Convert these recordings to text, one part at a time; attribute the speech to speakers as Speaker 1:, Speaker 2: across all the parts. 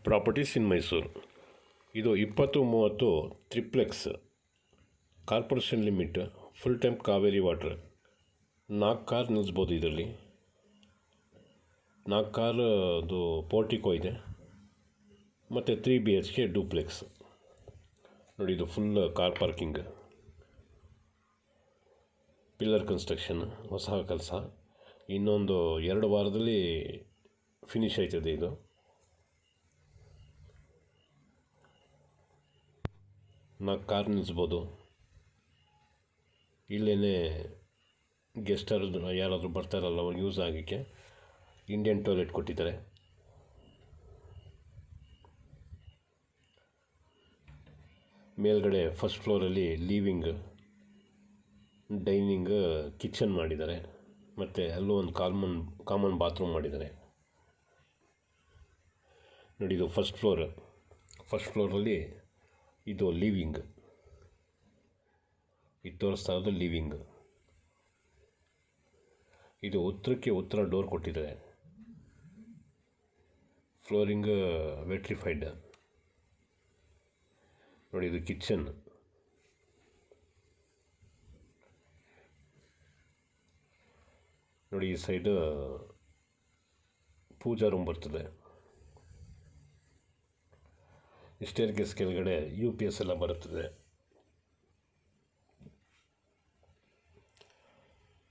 Speaker 1: Properties ಇನ್ ಮೈಸೂರು. ಇದು 20-30 triplex, corporation limit, full time Kaveri water. 4 car ನಿಲ್ಲಿಸ್ಬೋದು ಇದರಲ್ಲಿ. 4 ಕಾರ್ ಅದು ಪೋರ್ಟಿಕೋ ಇದೆ ಮತ್ತು 3 BHK ಡೂಪ್ಲೆಕ್ಸ್. ನೋಡಿ, ಇದು full car parking, pillar construction, ಹೊಸ ಕೆಲಸ. ಇನ್ನೊಂದು 2 ವಾರದಲ್ಲಿ ಫಿನಿಷ್ ಆಯ್ತದೆ. ಇದು ನಾಲ್ಕು ಕಾರ್ ನಿಲ್ಲಿಸ್ಬೋದು. ಇಲ್ಲೇ ಗೆಸ್ಟರ್ ಯಾರಾದರೂ ಬರ್ತಾರಲ್ಲ ಅವ್ರಿಗೆ ಯೂಸ್ ಆಗೋಕ್ಕೆ ಇಂಡಿಯನ್ ಟಾಯ್ಲೆಟ್ ಕೊಟ್ಟಿದ್ದಾರೆ. ಮೇಲ್ಗಡೆ ಫಸ್ಟ್ ಫ್ಲೋರಲ್ಲಿ ಲಿವಿಂಗ್, ಡೈನಿಂಗ್, ಕಿಚನ್ ಮಾಡಿದ್ದಾರೆ ಮತ್ತು ಅಲ್ಲೂ ಒಂದು ಕಾಮನ್ ಬಾತ್ರೂಮ್ ಮಾಡಿದ್ದಾರೆ. ನೋಡಿ, ಇದು ಫಸ್ಟ್ ಫ್ಲೋರಲ್ಲಿ ಇದು ಲಿವಿಂಗ್, ಇದು ತೋರಿಸ್ತಾ ಇರೋದು ಲಿವಿಂಗ್. ಇದು ಉತ್ತರ ಡೋರ್ ಕೊಟ್ಟಿದ್ದಾರೆ. Flooring vitrified. ನೋಡಿ, ಇದು ಕಿಚನ್. ನೋಡಿ, ಈ ಸೈಡ್ ಪೂಜಾ ರೂಮ್ ಬರ್ತದೆ. ಸ್ಟೇರ್ಕೇಸ್ ಕೆಳಗಡೆ UPS ಎಲ್ಲ ಬರುತ್ತದೆ.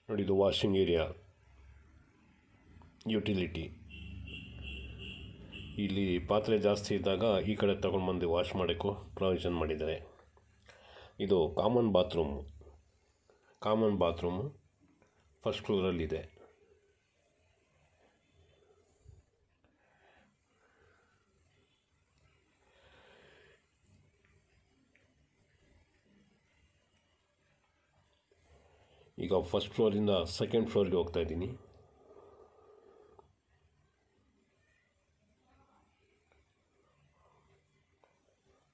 Speaker 1: ನೋಡಿ, ಇದು ವಾಷಿಂಗ್ ಏರಿಯಾ, ಯುಟಿಲಿಟಿ. ಇಲ್ಲಿ ಪಾತ್ರೆ ಜಾಸ್ತಿ ಇದ್ದಾಗ ಈ ಕಡೆ ತಗೊಂಡ್ಬಂದು ವಾಶ್ ಮಾಡೋಕ್ಕೂ ಪ್ರಾವಿಷನ್ ಮಾಡಿದ್ದಾರೆ. ಇದು ಕಾಮನ್ ಬಾತ್ರೂಮು ಫಸ್ಟ್ ಫ್ಲೋರಲ್ಲಿದೆ. ಈಗ ಫಸ್ಟ್ ಫ್ಲೋರಿಂದ ಸೆಕೆಂಡ್ ಫ್ಲೋರ್ಗೆ ಹೋಗ್ತಾ ಇದ್ದೀನಿ.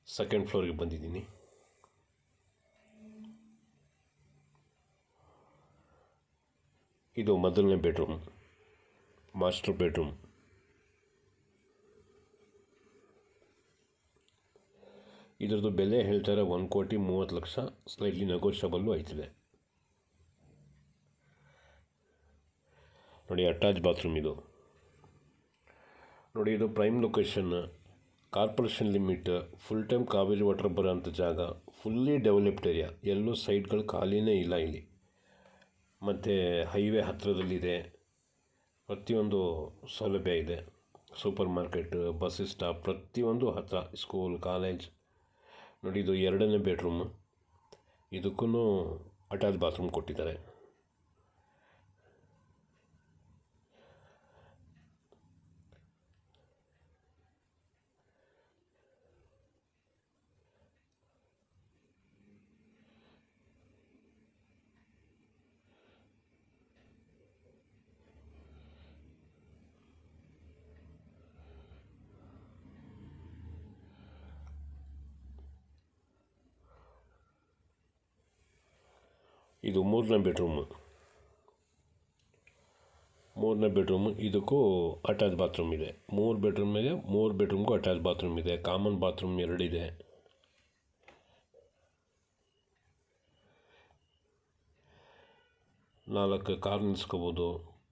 Speaker 1: ಸೆಕೆಂಡ್ ಫ್ಲೋರ್ಗೆ ಬಂದಿದ್ದೀನಿ. ಇದು ಮೊದಲನೇ ಬೆಡ್ರೂಮ್, ಮಾಸ್ಟರ್ ಬೆಡ್ರೂಮ್. ಇದರದ್ದು ಬೆಲೆ ಹೇಳ್ತಾರೆ 1,30,00,000, ಸ್ಲೈಟ್ಲಿ ನೆಗೋಷಿಯಬಲ್ಲು ಆಯ್ತಿದೆ. ನೋಡಿ, ಅಟ್ಯಾಚ್ ಬಾತ್ರೂಮ್ ಇದು. ನೋಡಿ, ಇದು prime location, corporation limit, full time Kaveri water ಬರೋಂಥ ಜಾಗ, ಫುಲ್ಲಿ ಡೆವಲಪ್ಡ್ ಏರಿಯಾ. ಎಲ್ಲೂ ಸೈಟ್ಗಳು ಖಾಲಿನೇ ಇಲ್ಲ ಇಲ್ಲಿ. ಮತ್ತು ಹೈವೇ ಹತ್ತಿರದಲ್ಲಿದೆ. ಪ್ರತಿಯೊಂದು ಸೌಲಭ್ಯ ಇದೆ. ಸೂಪರ್ ಮಾರ್ಕೆಟ್, ಬಸ್ ಸ್ಟಾಪ್, ಪ್ರತಿಯೊಂದು ಹತ್ತಿರ, ಸ್ಕೂಲ್, ಕಾಲೇಜ್. ನೋಡಿ, ಇದು 2ನೇ ಬೆಡ್ರೂಮು. ಇದಕ್ಕೂ ಅಟ್ಯಾಚ್ ಬಾತ್ರೂಮ್ ಕೊಟ್ಟಿದ್ದಾರೆ. ಇದು 3ನೇ ಬೆಡ್ರೂಮು. ಇದಕ್ಕೂ ಅಟ್ಯಾಚ್ ಬಾತ್ರೂಮ್ ಇದೆ. 3 ಬೆಡ್ರೂಮ್ ಇದೆ. 3 ಬೆಡ್ರೂಮ್ಗೂ ಅಟ್ಯಾಚ್ ಬಾತ್ರೂಮ್ ಇದೆ. ಕಾಮನ್ ಬಾತ್ರೂಮ್ 2 ಇದೆ. ನಾಲ್ಕು ಕಾರ್ ನಿಲ್ಲಿಸ್ಕೋಬೋದು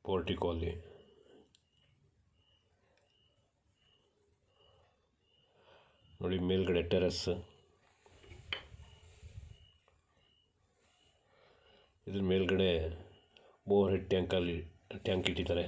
Speaker 1: ಪೋರ್ಟಿಕೋಲಿ. ನೋಡಿ, ಮೇಲ್ಗಡೆ ಟೆರೆಸ್. ಇದ್ರ ಮೇಲ್ಗಡೆ ಬೋರ್ ಹೆಡ್ ಟ್ಯಾಂಕ್ ಇಟ್ಟಿದ್ದಾರೆ.